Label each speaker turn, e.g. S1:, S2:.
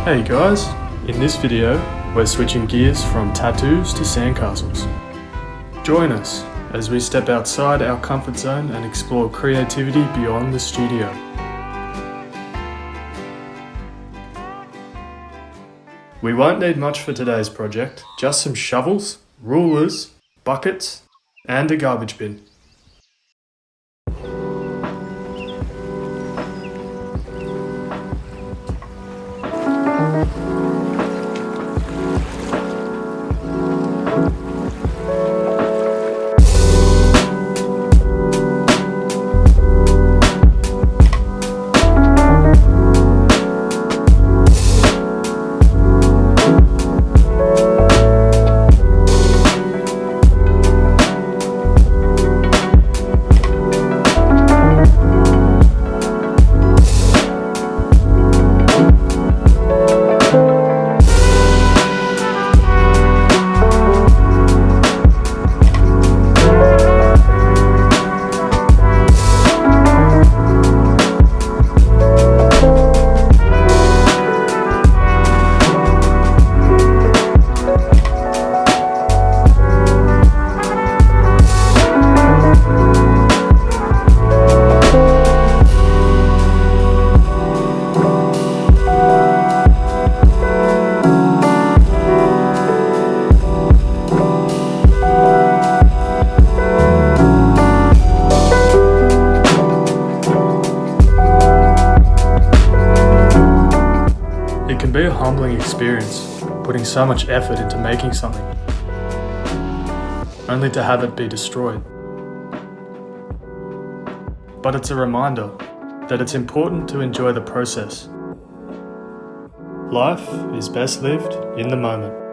S1: Hey guys, in this video we're switching gears from tattoos to sandcastles. Join us as we step outside our comfort zone and explore creativity beyond the studio. We won't need much for today's project, just some shovels, rulers, buckets and a garbage bin. It can be a humbling experience, putting so much effort into making something, only to have it be destroyed. But it's a reminder that it's important to enjoy the process. Life is best lived in the moment.